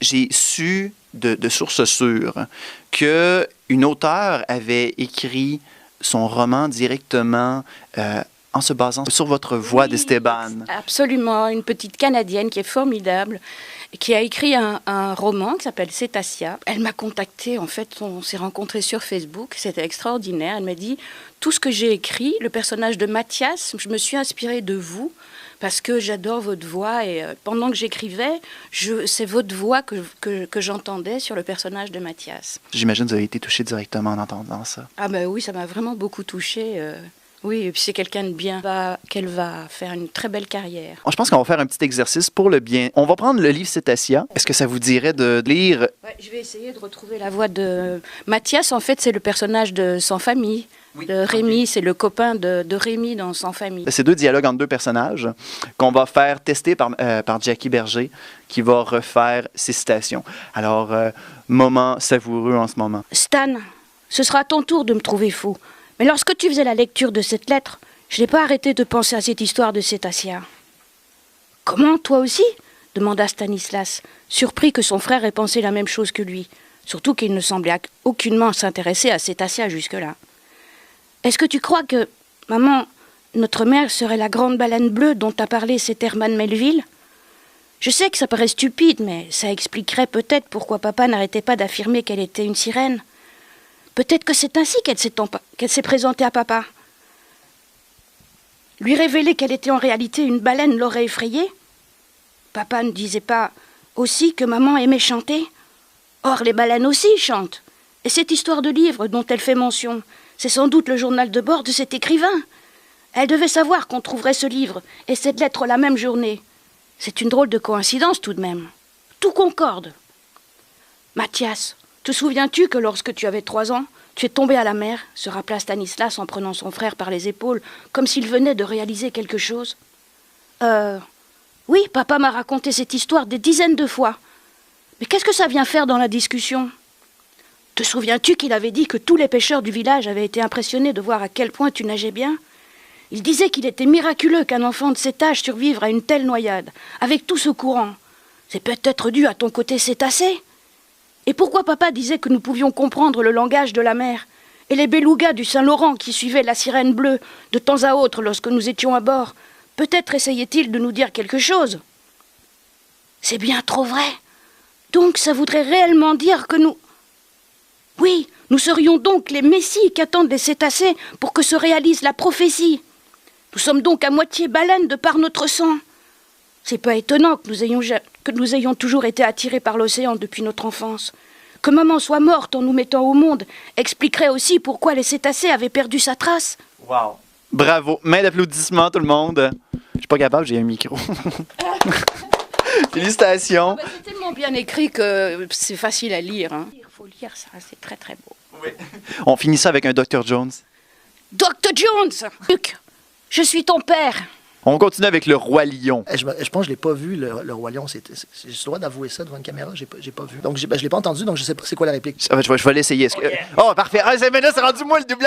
j'ai su de sources sûres qu'une auteure avait écrit son roman directement en se basant sur votre voix d'Esteban. Absolument, une petite Canadienne qui est formidable, qui a écrit un roman qui s'appelle Cétacia. Elle m'a contactée, en fait, on s'est rencontrés sur Facebook, c'était extraordinaire. Elle m'a dit, tout ce que j'ai écrit, le personnage de Mathias, je me suis inspirée de vous, parce que j'adore votre voix, et pendant que j'écrivais, c'est votre voix que j'entendais sur le personnage de Mathias. J'imagine que vous avez été touché directement en entendant ça. Ah ben oui, ça m'a vraiment beaucoup touchée. Oui, et puis c'est quelqu'un de bien, qu'elle va faire une très belle carrière. Je pense qu'on va faire un petit exercice pour le bien. On va prendre le livre Cétacia. Est-ce que ça vous dirait de lire? Ouais, je vais essayer de retrouver la voix de Mathias. En fait, c'est le personnage de Sans Famille. Oui. De Rémi, c'est le copain de Rémi dans Sans Famille. C'est deux dialogues entre deux personnages qu'on va faire tester par Jackie Berger, qui va refaire ces citations. Alors, moment savoureux en ce moment. Stan, ce sera à ton tour de me trouver fou. Mais lorsque tu faisais la lecture de cette lettre, je n'ai pas arrêté de penser à cette histoire de Cétacia. « Comment, toi aussi ?» demanda Stanislas, surpris que son frère ait pensé la même chose que lui, surtout qu'il ne semblait aucunement s'intéresser à Cétacia jusque-là. « Est-ce que tu crois que, maman, notre mère serait la grande baleine bleue dont a parlé cet Herman Melville ? Je sais que ça paraît stupide, mais ça expliquerait peut-être pourquoi papa n'arrêtait pas d'affirmer qu'elle était une sirène. Peut-être que c'est ainsi qu'elle s'est présentée à papa. Lui révéler qu'elle était en réalité une baleine l'aurait effrayée. Papa ne disait pas aussi que maman aimait chanter. Or, les baleines aussi chantent. Et cette histoire de livre dont elle fait mention, c'est sans doute le journal de bord de cet écrivain. Elle devait savoir qu'on trouverait ce livre et cette lettre la même journée. C'est une drôle de coïncidence tout de même. Tout concorde. Mathias, te souviens-tu que lorsque tu avais 3 ans, tu es tombé à la mer, se rappela Stanislas en prenant son frère par les épaules, comme s'il venait de réaliser quelque chose. Oui, papa m'a raconté cette histoire des dizaines de fois. Mais qu'est-ce que ça vient faire dans la discussion ? Te souviens-tu qu'il avait dit que tous les pêcheurs du village avaient été impressionnés de voir à quel point tu nageais bien ? Il disait qu'il était miraculeux qu'un enfant de cet âge survive à une telle noyade, avec tout ce courant. C'est peut-être dû à ton côté cétacé ? Et pourquoi papa disait que nous pouvions comprendre le langage de la mer et les belugas du Saint-Laurent qui suivaient la sirène bleue de temps à autre lorsque nous étions à bord? Peut-être essayait-il de nous dire quelque chose. C'est bien trop vrai. Donc ça voudrait réellement dire que nous... Oui, nous serions donc les messies qu'attendent les cétacés pour que se réalise la prophétie. Nous sommes donc à moitié baleines de par notre sang. C'est pas étonnant que nous ayons toujours été attirés par l'océan depuis notre enfance. Que maman soit morte en nous mettant au monde expliquerait aussi pourquoi les cétacés avaient perdu sa trace. Wow! Bravo! Main d'applaudissements, tout le monde. Je suis pas capable, j'ai un micro. Félicitations! C'est tellement bien écrit que c'est facile à lire. Hein. Il faut lire ça, c'est très très beau. Oui. On finit ça avec un Dr. Jones. Dr. Jones! Luc, je suis ton père. On continue avec le Roi Lion. Je pense que je ne l'ai pas vu, le Roi Lion. J'ai le droit d'avouer ça devant une caméra. J'ai pas vu. Donc, je ne l'ai pas entendu, donc je ne sais pas c'est quoi la réplique. Je vais l'essayer. Oh, parfait. Ah, mais là, c'est rendu moi le doublage.